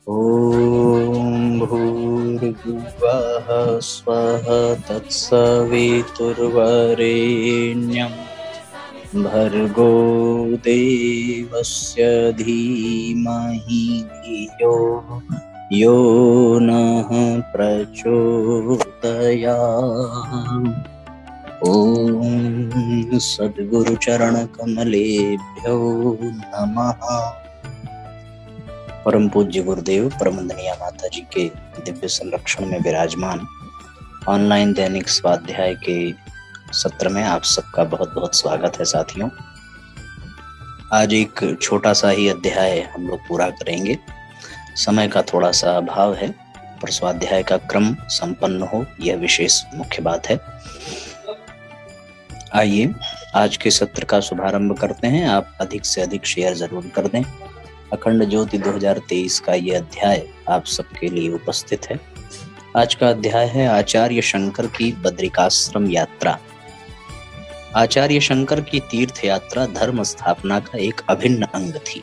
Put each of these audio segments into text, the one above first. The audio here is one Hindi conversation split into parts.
ॐ भूर्भुवः स्वः तत्सवितुर्वरेण्यं भर्गो देवस्य धीमहि धियो यो नः प्रचोदयात्। ॐ सद्गुरुचरणकमलेभ्यो नमः। परम पूज्य गुरुदेव परमवंदनीय माता जी के दिव्य संरक्षण में विराजमान ऑनलाइन दैनिक स्वाध्याय के सत्र में आप सबका बहुत बहुत स्वागत है साथियों। आज एक छोटा सा ही अध्याय हम लोग पूरा करेंगे। समय का थोड़ा सा अभाव है, पर स्वाध्याय का क्रम संपन्न हो यह विशेष मुख्य बात है। आइए आज के सत्र का शुभारंभ करते हैं। आप अधिक से अधिक शेयर जरूर कर दें। अखंड ज्योति 2023 का ये अध्याय आप सबके लिए उपस्थित है। आज का अध्याय है आचार्य शंकर की बद्रिकाश्रम यात्रा। आचार्य शंकर की तीर्थ यात्रा धर्म स्थापना का एक अभिन्न अंग थी।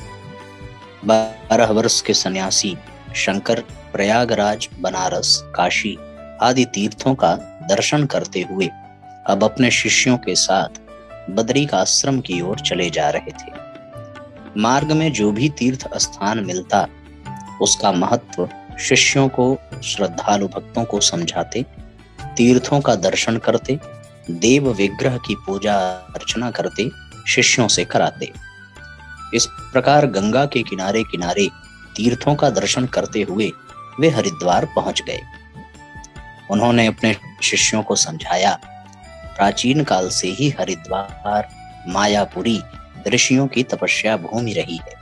12 वर्ष के सन्यासी शंकर प्रयागराज, बनारस, काशी आदि तीर्थों का दर्शन करते हुए अब अपने शिष्यों के साथ बद्रिकाश्रम की ओर चले जा रहे थे। मार्ग में जो भी तीर्थ स्थान मिलता उसका महत्व शिष्यों को, श्रद्धालु भक्तों को समझाते, तीर्थों का दर्शन करते, देव विग्रह की पूजा अर्चना करते, शिष्यों से कराते। इस प्रकार गंगा के किनारे किनारे तीर्थों का दर्शन करते हुए वे हरिद्वार पहुंच गए। उन्होंने अपने शिष्यों को समझाया, प्राचीन काल से ही हरिद्वार मायापुरी ऋषियों की तपस्या भूमि रही है।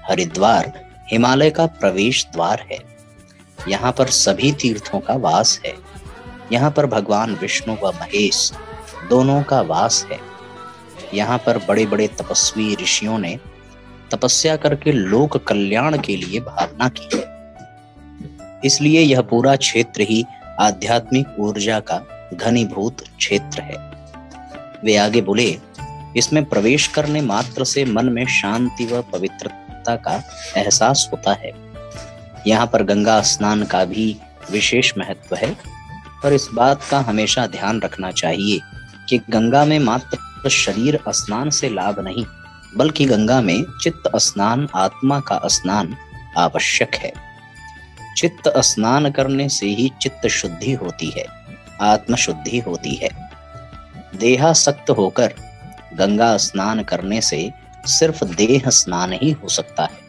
हरिद्वार हिमालय का प्रवेश द्वार है। यहाँ पर सभी तीर्थों का वास है। यहाँ पर भगवान विष्णु व महेश दोनों का वास है। यहाँ पर बड़े बड़े तपस्वी ऋषियों ने तपस्या करके लोक कल्याण के लिए भावना की है। इसलिए यह पूरा क्षेत्र ही आध्यात्मिक ऊर्जा का घनीभूत क्षेत्र है। वे आगे बोले, इसमें प्रवेश करने मात्र से मन में शांति व पवित्रता का एहसास होता है। यहाँ पर गंगा स्नान का भी विशेष महत्व है, पर इस बात का हमेशा ध्यान रखना चाहिए कि गंगा में मात्र शरीर स्नान से लाभ नहीं, बल्कि गंगा में चित्त स्नान, आत्मा का स्नान आवश्यक है। चित्त स्नान करने से ही चित्त शुद्धि होती है, आत्म शुद्धि होती है। देहासक्त होकर गंगा स्नान करने से सिर्फ देह स्नान ही हो सकता है।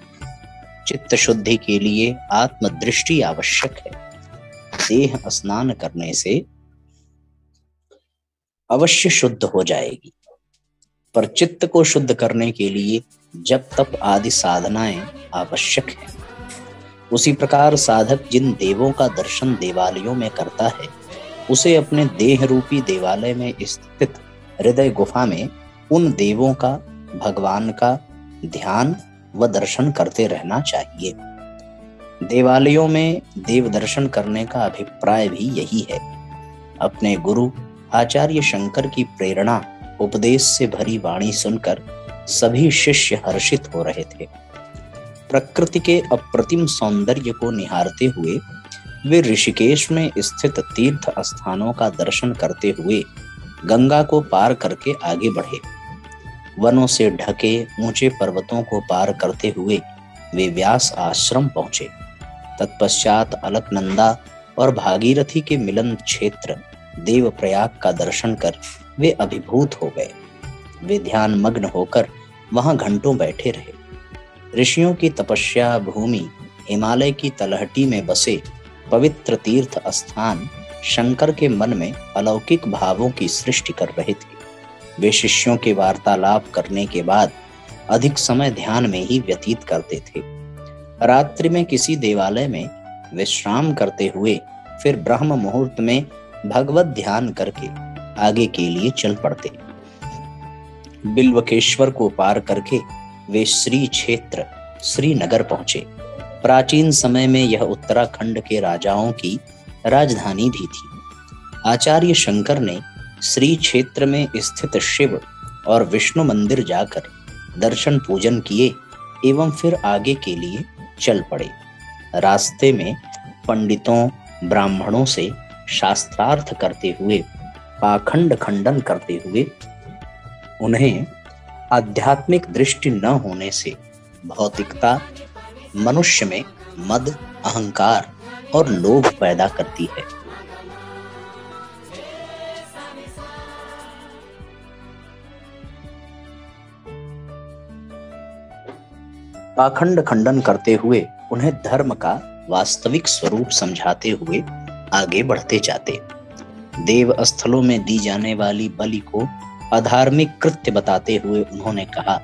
चित्त शुद्धि के लिए आत्म दृष्टि आवश्यक है। देह स्नान करने से अवश्य शुद्ध हो जाएगी, पर चित्त को शुद्ध करने के लिए जप तप आदि साधनाएं आवश्यक है। उसी प्रकार साधक जिन देवों का दर्शन देवालयों में करता है, उसे अपने देह रूपी देवालय में स्थित हृदय गुफा में उन देवों का, भगवान का ध्यान व दर्शन करते रहना चाहिए। देवालयों में देव दर्शन करने का अभिप्राय भी यही है। अपने गुरु आचार्य शंकर की प्रेरणा, उपदेश से भरी वाणी सुनकर सभी शिष्य हर्षित हो रहे थे। प्रकृति के अप्रतिम सौंदर्य को निहारते हुए वे ऋषिकेश में स्थित तीर्थ स्थानों का दर्शन करते हुए गंगा को पार करके आगे बढ़े। वनों से ढके ऊंचे पर्वतों को पार करते हुए वे व्यास आश्रम पहुंचे। तत्पश्चात अलकनंदा और भागीरथी के मिलन क्षेत्र देवप्रयाग का दर्शन कर वे अभिभूत हो गए। वे ध्यान मग्न होकर वहां घंटों बैठे रहे। ऋषियों की तपस्या भूमि हिमालय की तलहटी में बसे पवित्र तीर्थ स्थान शंकर के मन में अलौकिक भावों की सृष्टि कर रहे थे। वे शिष्यों के वार्तालाप करने के बाद अधिक समय ध्यान में ही व्यतीत करते थे। रात्रि में किसी देवालय में विश्राम करते हुए फिर ब्रह्म मुहूर्त में भगवत ध्यान करके आगे के लिए चल पड़ते। बिल्वकेश्वर को पार करके वे श्री क्षेत्र श्रीनगर पहुंचे। प्राचीन समय में यह उत्तराखंड के राजाओं की राजधानी भी थी। आचार्य शंकर ने श्री क्षेत्र में स्थित शिव और विष्णु मंदिर जाकर दर्शन पूजन किए एवं फिर आगे के लिए चल पड़े। रास्ते में पंडितों ब्राह्मणों से शास्त्रार्थ करते हुए, पाखंड खंडन करते हुए, उन्हें आध्यात्मिक दृष्टि न होने से भौतिकता मनुष्य में मद, अहंकार और लोभ पैदा करती है। पाखंड खंडन करते हुए उन्हें धर्म का वास्तविक स्वरूप समझाते हुए आगे बढ़ते जाते। देव स्थलों में दी जाने वाली बलि को अधार्मिक कृत्य बताते हुए उन्होंने कहा,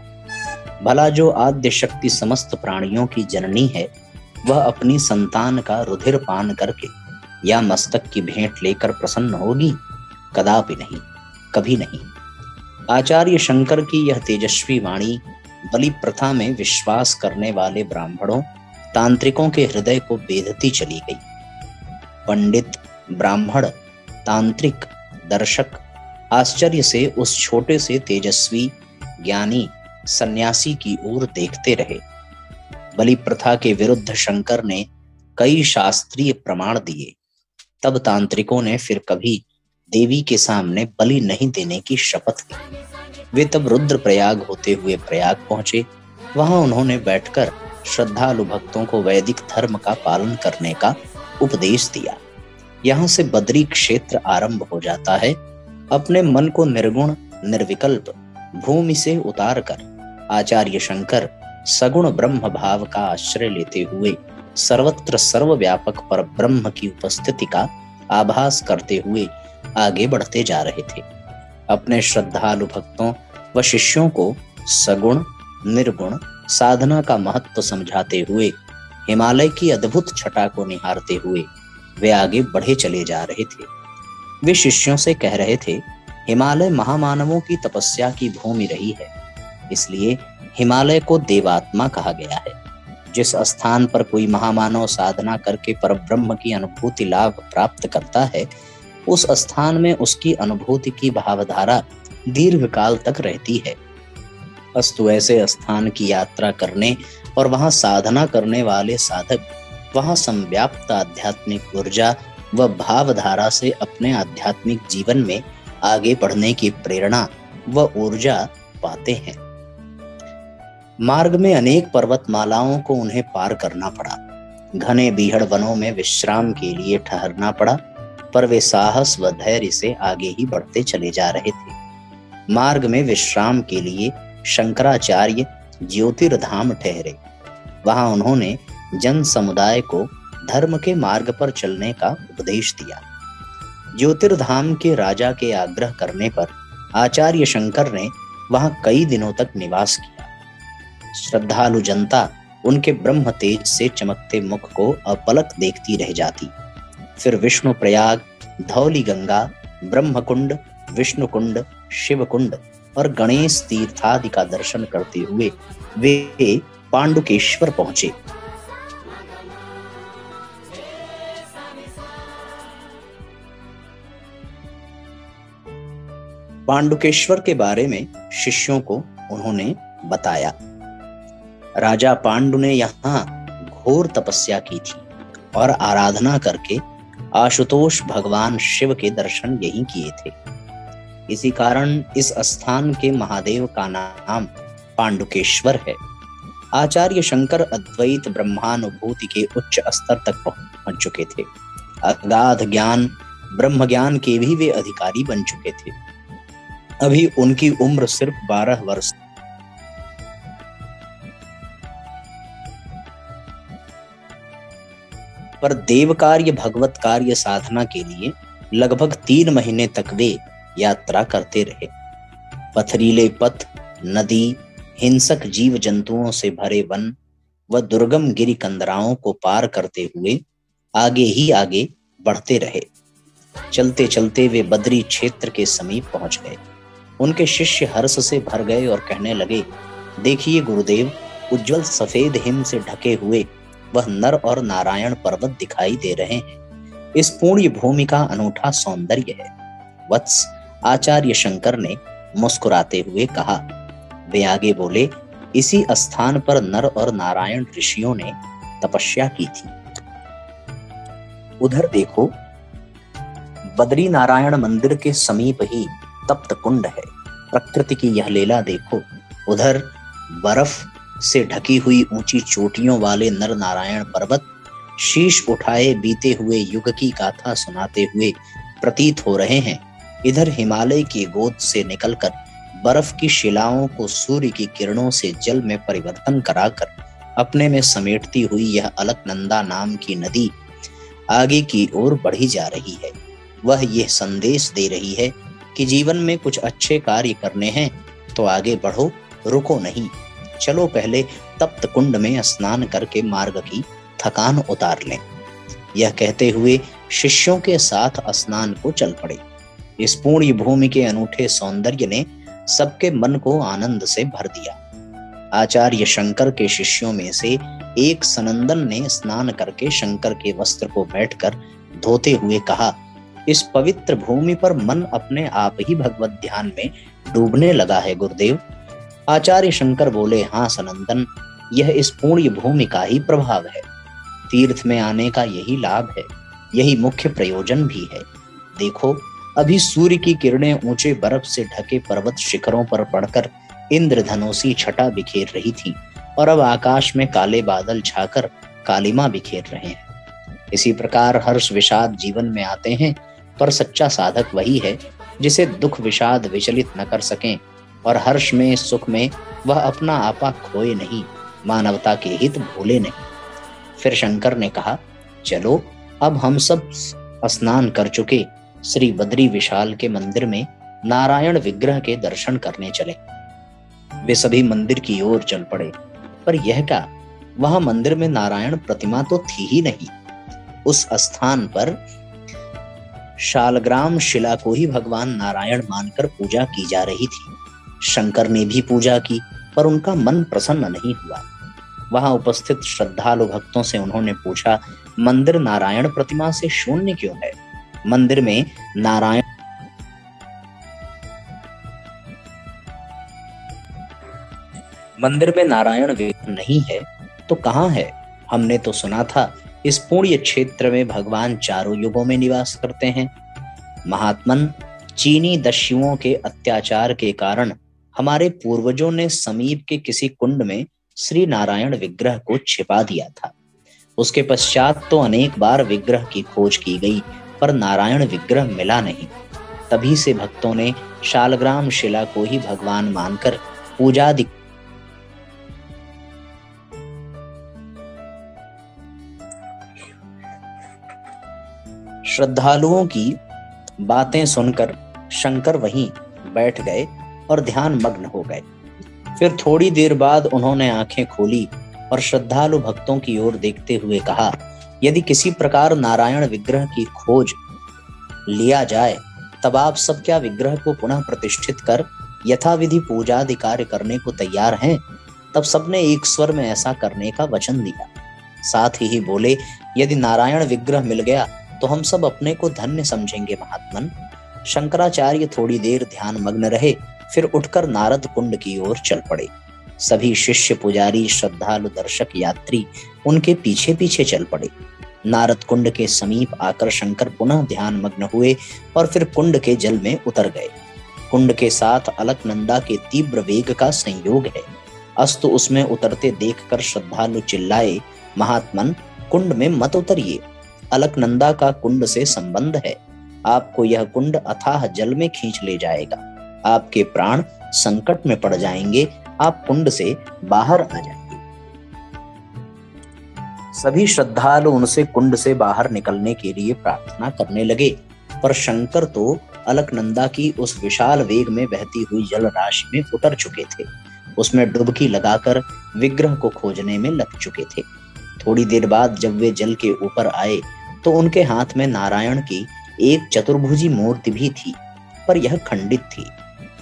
भला जो आद्य शक्ति समस्त प्राणियों की जननी है, वह अपनी संतान का रुधिर पान करके या मस्तक की भेंट लेकर प्रसन्न होगी? कदापि नहीं, कभी नहीं। आचार्य शंकर की यह तेजस्वी वाणी बलि प्रथा में विश्वास करने वाले ब्राह्मणों, तांत्रिकों के हृदय को बेधती चली गई। पंडित, ब्राह्मण, तांत्रिक, दर्शक आश्चर्य से उस छोटे से तेजस्वी ज्ञानी सन्यासी की ओर देखते रहे। बलि प्रथा के विरुद्ध शंकर ने कई शास्त्रीय प्रमाण दिए। तब तांत्रिकों ने फिर कभी देवी के सामने बलि नहीं देने की शपथ ली। वे तब रुद्रप्रयाग होते हुए प्रयाग पहुंचे। वहां उन्होंने बैठकर श्रद्धालु भक्तों को वैदिक धर्म का पालन करने का उपदेश दिया। यहाँ से बद्री क्षेत्र आरंभ हो जाता है। अपने मन को निर्गुण निर्विकल्प भूमि से उतारकर आचार्य शंकर सगुण ब्रह्म भाव का आश्रय लेते हुए सर्वत्र सर्वव्यापक पर ब्रह्म की उपस्थिति का आभास करते हुए आगे बढ़ते जा रहे थे। अपने श्रद्धालु भक्तों व शिष्यों को सगुण निर्गुण साधना का महत्व समझाते हुए, हिमालय की अद्भुत छटा को निहारते हुए वे आगे बढ़े चले जा रहे थे। वे शिष्यों से कह रहे थे, हिमालय महामानवों की तपस्या की भूमि रही है, इसलिए हिमालय को देवात्मा कहा गया है। जिस स्थान पर कोई महामानव साधना करके परब्रह्म की अनुभूति लाभ प्राप्त करता है, उस स्थान में उसकी अनुभूति की भावधारा दीर्घ काल तक रहती है। अस्तु ऐसे स्थान की यात्रा करने और वहां साधना करने वाले साधक वहां संव्याप्त आध्यात्मिक ऊर्जा व भावधारा से अपने आध्यात्मिक जीवन में आगे बढ़ने की प्रेरणा व ऊर्जा पाते हैं। मार्ग में अनेक पर्वतमालाओं को उन्हें पार करना पड़ा। घने बीहड़ वनों में विश्राम के लिए ठहरना पड़ा, पर वे साहस व धैर्य से आगे ही बढ़ते चले जा रहे थे। मार्ग में विश्राम के लिए शंकराचार्य ज्योतिर्धाम ठहरे। वहां उन्होंने जन समुदाय को धर्म के मार्ग पर चलने का उपदेश दिया। ज्योतिर्धाम के राजा के आग्रह करने पर आचार्य शंकर ने वहां कई दिनों तक निवास किया। श्रद्धालु जनता उनके ब्रह्म तेज से चमकते मुख को अपलक देखती रह जाती। फिर विष्णु प्रयाग, धौली गंगा, ब्रह्मकुंड, विष्णुकुंड, शिवकुंड और गणेश तीर्थादि का दर्शन करते हुए वे पांडुकेश्वर पहुंचे। पांडुकेश्वर के बारे में शिष्यों को उन्होंने बताया। राजा पांडु ने यहाँ घोर तपस्या की थी और आराधना करके आशुतोष भगवान शिव के दर्शन यही किए थे। इसी कारण इस स्थान के महादेव का नाम पांडुकेश्वर है। आचार्य शंकर अद्वैत ब्रह्मानुभूति के उच्च स्तर तक पहुंच चुके थे। अगाध ज्ञान ब्रह्म ज्ञान के भी वे अधिकारी बन चुके थे। अभी उनकी उम्र सिर्फ 12 वर्ष। पर देव कार्य भगवत कार्य साधना के लिए लगभग 3 महीने तक वे यात्रा करते रहे। पथरीले पथ, नदी, हिंसक जीव जंतुओं से भरे वन व दुर्गम गिरि कंदराओं को पार करते हुए आगे ही आगे बढ़ते रहे। चलते चलते वे बद्री क्षेत्र के समीप पहुंच गए। उनके शिष्य हर्ष से भर गए और कहने लगे, देखिए गुरुदेव, उज्जवल सफेद हिम से ढके हुए वह नर और नारायण पर्वत दिखाई दे रहे हैं। इस पुण्य भूमि का अनूठा सौंदर्य है। वत्स, आचार्य शंकर ने मुस्कुराते हुए कहा। वे आगे बोले, इसी स्थान पर नर और नारायण ऋषियों ने तपस्या की थी। उधर देखो, बद्री नारायण मंदिर के समीप ही तप्त कुंड है। प्रकृति की यह लीला देखो। उधर बर्फ से ढकी हुई ऊंची चोटियों वाले नर नारायण पर्वत शीश उठाए बीते हुए युग की गाथा सुनाते हुए प्रतीत हो रहे हैं। इधर हिमालय की गोद से निकलकर बर्फ की शिलाओं को सूर्य की किरणों से जल में परिवर्तन कराकर अपने में समेटती हुई यह अलकनंदा नाम की नदी आगे की ओर बढ़ी जा रही है। वह यह संदेश दे रही है कि जीवन में कुछ अच्छे कार्य करने हैं तो आगे बढ़ो, रुको नहीं। चलो पहले तप्त कुंड में स्नान करके मार्ग की थकान उतार लें। यह कहते हुए शिष्यों के साथ स्नान को चल पड़े। इस पुण्य भूमि के अनूठे सौंदर्य ने सबके मन को आनंद से भर दिया। आचार्य शंकर के शिष्यों में से एक सनंदन ने स्नान करके शंकर के वस्त्र को बैठकर धोते हुए कहा, इस पवित्र भूमि पर मन अपने आप ही भगवत ध्यान में डूबने लगा है गुरुदेव। आचार्य शंकर बोले, हाँ सनंदन, यह इस पुण्य भूमि का ही प्रभाव है। तीर्थ में आने का यही लाभ है, यही मुख्य प्रयोजन भी है। देखो, अभी सूर्य की किरणें ऊंचे बर्फ से ढके पर्वत शिखरों पर पड़कर इंद्रधनुषी छटा बिखेर रही थी और अब आकाश में काले बादल छाकर कालिमा बिखेर रहे हैं। इसी प्रकार हर्ष विषाद जीवन में आते हैं, पर सच्चा साधक वही है जिसे दुख विषाद विचलित न कर सकें और हर्ष में सुख में वह अपना आपा खोए नहीं, मानवता के हित भूले नहीं। फिर शंकर ने कहा, चलो अब हम सब स्नान कर चुके श्री बद्री विशाल के मंदिर में नारायण विग्रह के दर्शन करने चले। वे सभी मंदिर की ओर चल पड़े, पर यह क्या, वहां मंदिर में नारायण प्रतिमा तो थी ही नहीं। उस स्थान पर शालग्राम शिला को ही भगवान नारायण मानकर पूजा की जा रही थी। शंकर ने भी पूजा की, पर उनका मन प्रसन्न नहीं हुआ। वहां उपस्थित श्रद्धालु भक्तों से उन्होंने पूछा, मंदिर नारायण प्रतिमा से शून्य क्यों है? मंदिर में नारायण विग्रह नहीं है तो कहाँ है? हमने तो सुना था इस पुण्य क्षेत्र में भगवान चारों युगों में निवास करते हैं। महात्मन, चीनी दस्युओं के अत्याचार के कारण हमारे पूर्वजों ने समीप के किसी कुंड में श्री नारायण विग्रह को छिपा दिया था। उसके पश्चात तो अनेक बार विग्रह की खोज की गई, पर नारायण विग्रह मिला नहीं। तभी से भक्तों ने शालग्राम शिला को ही भगवान मानकर पूजा श्रद्धालुओं की बातें सुनकर शंकर वहीं बैठ गए और ध्यान मग्न हो गए। फिर थोड़ी देर बाद उन्होंने आंखें खोली और श्रद्धालु भक्तों की ओर देखते हुए कहा, यदि किसी प्रकार नारायण विग्रह की खोज लिया जाए तब आप सब क्या विग्रह को पुनः प्रतिष्ठित कर यथाविधि पूजादि कार्य करने को तैयार हैं? तब सबने एक स्वर में ऐसा करने का वचन दिया। साथ ही बोले, यदि नारायण विग्रह मिल गया तो हम सब अपने को धन्य समझेंगे महात्मन। शंकराचार्य थोड़ी देर ध्यान मग्न रहे, फिर उठकर नारद कुंड की ओर चल पड़े। सभी शिष्य, पुजारी, श्रद्धालु, दर्शक, यात्री उनके पीछे पीछे चल पड़े। नारद कुंड के समीप आकर शंकर पुनः ध्यान मग्न हुए और फिर कुंड के जल में उतर गए। कुंड के साथ अलकनंदा के तीव्र वेग का संयोग है। अस्तु उसमें उतरते देखकर श्रद्धालु चिल्लाए, महात्मन, कुंड में मत उतरिए, अलकनंदा का कुंड से संबंध है। आपको यह कुंड अथाह जल में खींच ले जाएगा, आपके प्राण संकट में पड़ जाएंगे, आप कुंड से बाहर आ जाएंगे। सभी श्रद्धालु उनसे कुंड से बाहर निकलने के लिए प्रार्थना करने लगे, पर शंकर तो अलकनंदा की उस विशाल वेग में बहती हुई जल राशि में उतर चुके थे। उसमें डुबकी लगाकर विग्रह को खोजने में लग चुके थे। थोड़ी देर बाद जब वे जल के ऊपर आए तो उनके हाथ में नारायण की एक चतुर्भुजी मूर्ति भी थी, पर यह खंडित थी।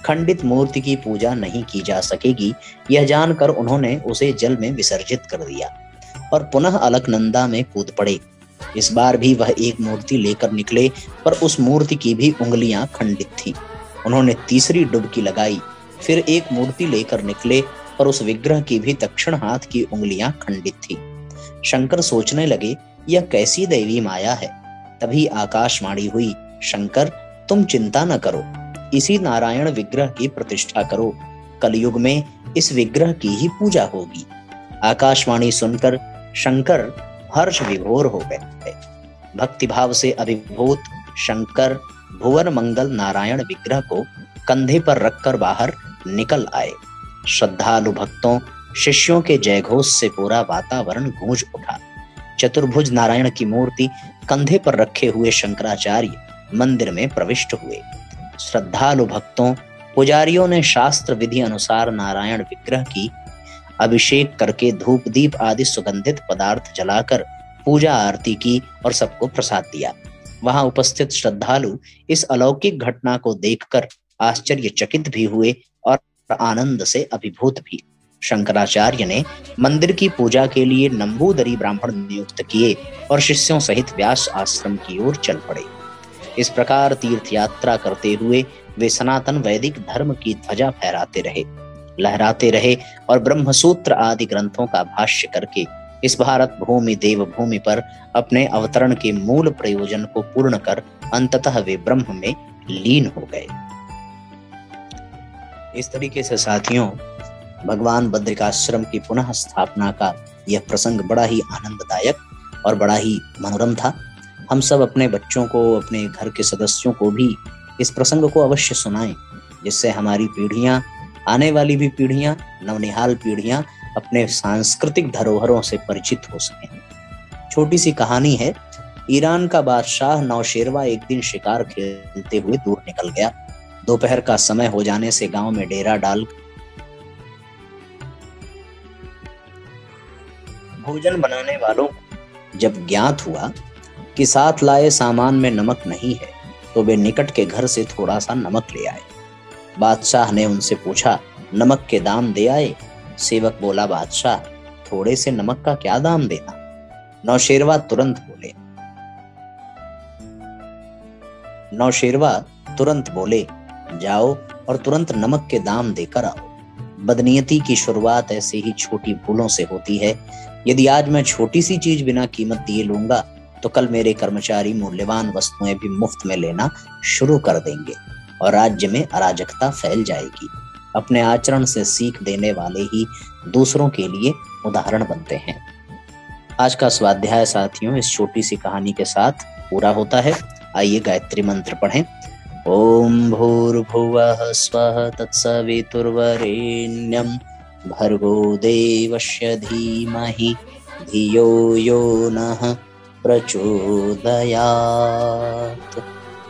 खंडित मूर्ति की पूजा नहीं की जा सकेगी, यह जानकर उन्होंने उसे जल में विसर्जित कर दिया और पुनः अलकनंदा में कूद पड़े। इस बार भी वह एक मूर्ति लेकर निकले, पर उस मूर्ति की भी उंगलियां खंडित थी। उन्होंने तीसरी डुबकी लगाई, फिर एक मूर्ति लेकर निकले, पर उस विग्रह की भी दक्षिण हाथ की उंगलियां खंडित थी। शंकर सोचने लगे, यह कैसी दैवी माया है, तभी आकाशवाणी हुई, शंकर तुम चिंता न करो, इसी नारायण विग्रह की प्रतिष्ठा करो, कलयुग में इस विग्रह की ही पूजा होगी। आकाशवाणी सुनकर शंकर हर्ष विभोर हो गए। भक्तिभाव से अभिभूत शंकर भुवन मंगल नारायण विग्रह को कंधे पर रखकर बाहर निकल आए। श्रद्धालु भक्तों शिष्यों के जयघोष से पूरा वातावरण गूंज उठा। चतुर्भुज नारायण की मूर्ति कंधे पर रखे हुए शंकराचार्य मंदिर में प्रविष्ट हुए। श्रद्धालु भक्तों पुजारियों ने शास्त्र विधि अनुसार नारायण विग्रह की अभिषेक करके धूप दीप आदि सुगंधित पदार्थ जलाकर पूजा आरती की और सबको प्रसाद दिया। वहां उपस्थित श्रद्धालु इस अलौकिक घटना को देखकर आश्चर्यचकित भी हुए और आनंद से अभिभूत भी। शंकराचार्य ने मंदिर की पूजा के लिए नंबूदरी ब्राह्मण नियुक्त किए और शिष्यों सहित व्यास आश्रम की ओर चल पड़े। इस प्रकार तीर्थ यात्रा करते हुए वे सनातन वैदिक धर्म की ध्वजा फहराते रहे, लहराते रहे और ब्रह्मसूत्र आदि ग्रंथों का भाष्य करके इस भारत भूमि देवभूमि पर अपने अवतरण के मूल प्रयोजन को पूर्ण कर अंततः वे ब्रह्म में लीन हो गए। इस तरीके से साथियों, भगवान बद्रिकाश्रम की पुनः स्थापना का यह प्रसंग बड़ा ही आनंददायक और बड़ा ही मनोरम था। हम सब अपने बच्चों को, अपने घर के सदस्यों को भी इस प्रसंग को अवश्य सुनाएं, जिससे हमारी पीढ़ियां, आने वाली भी पीढ़ियां, नवनिहाल पीढ़ियां अपने सांस्कृतिक धरोहरों से परिचित हो सकें। छोटी सी कहानी है। ईरान का बादशाह नौशेरवा एक दिन शिकार खेलते हुए दूर निकल गया। दोपहर का समय हो जाने से गांव में डेरा डाल भोजन बनाने वालों को जब ज्ञात हुआ कि साथ लाए सामान में नमक नहीं है, तो वे निकट के घर से थोड़ा सा नमक ले आए। बादशाह ने उनसे पूछा, नमक के दाम दे आए? सेवक बोला, बादशाह थोड़े से नमक का क्या दाम देना। नौशेरवा तुरंत बोले, जाओ और तुरंत नमक के दाम देकर आओ। बदनीयती की शुरुआत ऐसे ही छोटी भूलों से होती है। यदि आज मैं छोटी सी चीज बिना कीमत दिए लूंगा, तो कल मेरे कर्मचारी मूल्यवान वस्तुएं भी मुफ्त में लेना शुरू कर देंगे और राज्य में अराजकता फैल जाएगी। अपने आचरण से सीख देने वाले ही दूसरों के लिए उदाहरण बनते हैं। आज का स्वाध्याय साथियों इस छोटी सी कहानी के साथ पूरा होता है। आइए गायत्री मंत्र पढ़ें। ओम भूर्भुवः स्वः तत्सवितुर्वरेण्यं भर्गो देवस्य धीमहि धियो यो नः प्रचोदयात्।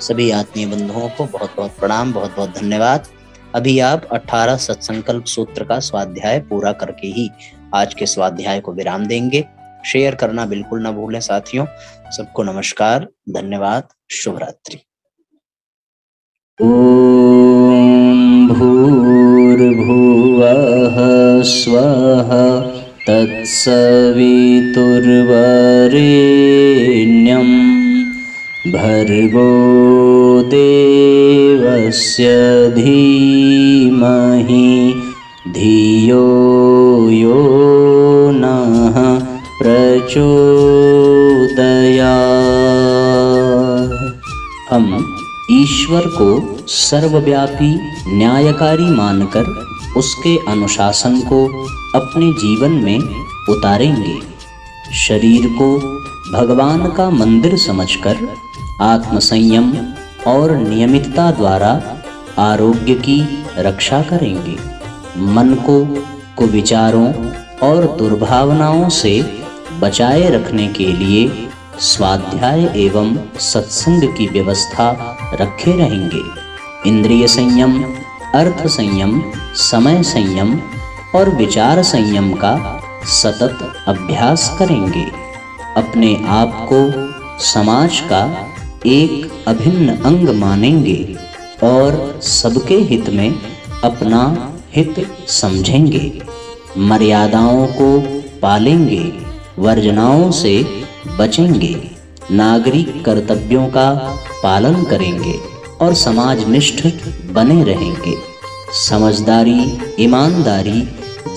सभी आत्मीय बंधुओं को बहुत बहुत प्रणाम, बहुत बहुत धन्यवाद। अभी आप 18 सत्संकल्प सूत्र का स्वाध्याय पूरा करके ही आज के स्वाध्याय को विराम देंगे। शेयर करना बिल्कुल ना भूलें साथियों। सबको नमस्कार, धन्यवाद, शुभ रात्रि। ओम भूर्भुवः स्वः तत्सवितुर्वरेण्यं भर्गो देवस्य धीमहि धियो यो नः प्रचोदयात्। हम ईश्वर को सर्वव्यापी न्यायकारी मानकर उसके अनुशासन को अपने जीवन में उतारेंगे। शरीर को भगवान का मंदिर समझकर आत्मसंयम और नियमितता द्वारा आरोग्य की रक्षा करेंगे। मन को कुविचारों और दुर्भावनाओं से बचाए रखने के लिए स्वाध्याय एवं सत्संग की व्यवस्था रखे रहेंगे। इंद्रिय संयम, अर्थ संयम, समय संयम और विचार संयम का सतत अभ्यास करेंगे। अपने आप को समाज का एक अभिन्न अंग मानेंगे और सबके हित में अपना हित समझेंगे। मर्यादाओं को पालेंगे, वर्जनाओं से बचेंगे, नागरिक कर्तव्यों का पालन करेंगे और समाजनिष्ठ बने रहेंगे। समझदारी, ईमानदारी,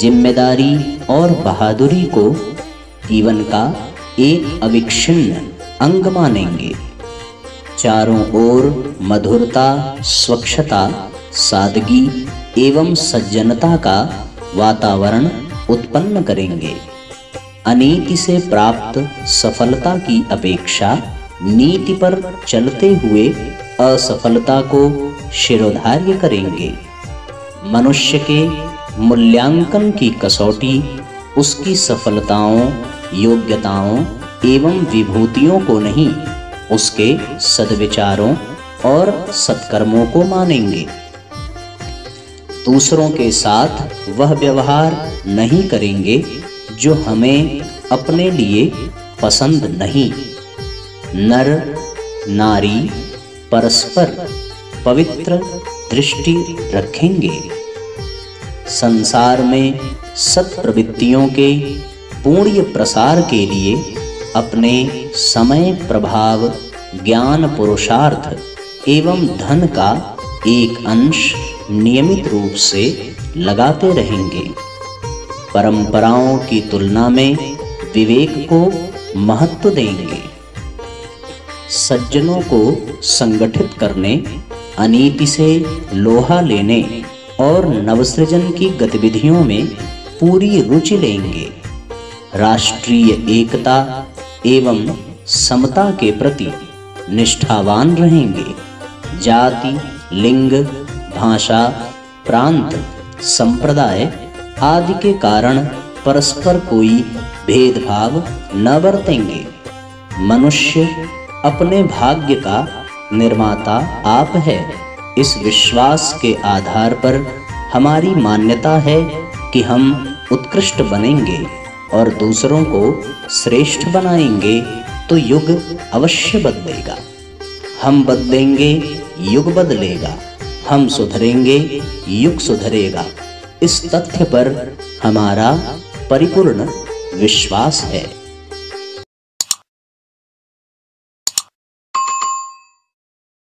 जिम्मेदारी और बहादुरी को जीवन का एक अविच्छिन्न अंग मानेंगे। चारों ओर मधुरता, स्वच्छता, सादगी एवं सज्जनता का वातावरण उत्पन्न करेंगे। अनीति से प्राप्त सफलता की अपेक्षा नीति पर चलते हुए असफलता को शिरोधार्य करेंगे। मनुष्य के मूल्यांकन की कसौटी उसकी सफलताओं, योग्यताओं एवं विभूतियों को नहीं, उसके सद्विचारों और सत्कर्मों को मानेंगे। दूसरों के साथ वह व्यवहार नहीं करेंगे जो हमें अपने लिए पसंद नहीं। नर नारी परस्पर पवित्र दृष्टि रखेंगे। संसार में सत्प्रवृत्तियों के पुण्य प्रसार के लिए अपने समय, प्रभाव, ज्ञान, पुरुषार्थ एवं धन का एक अंश नियमित रूप से लगाते रहेंगे। परंपराओं की तुलना में विवेक को महत्व देंगे। सज्जनों को संगठित करने, अनीति से लोहा लेने और नवसृजन की गतिविधियों में पूरी रुचि लेंगे। राष्ट्रीय एकता एवं समता के प्रति निष्ठावान रहेंगे। जाति, लिंग, भाषा, प्रांत, संप्रदाय आदि के कारण परस्पर कोई भेदभाव न बरतेंगे। मनुष्य अपने भाग्य का निर्माता आप है। इस विश्वास के आधार पर हमारी मान्यता है कि हम उत्कृष्ट बनेंगे और दूसरों को श्रेष्ठ बनाएंगे तो युग अवश्य बदलेगा। हम बदलेंगे, युग बदलेगा। हम सुधरेंगे, युग सुधरेगा। इस तथ्य पर हमारा परिपूर्ण विश्वास है।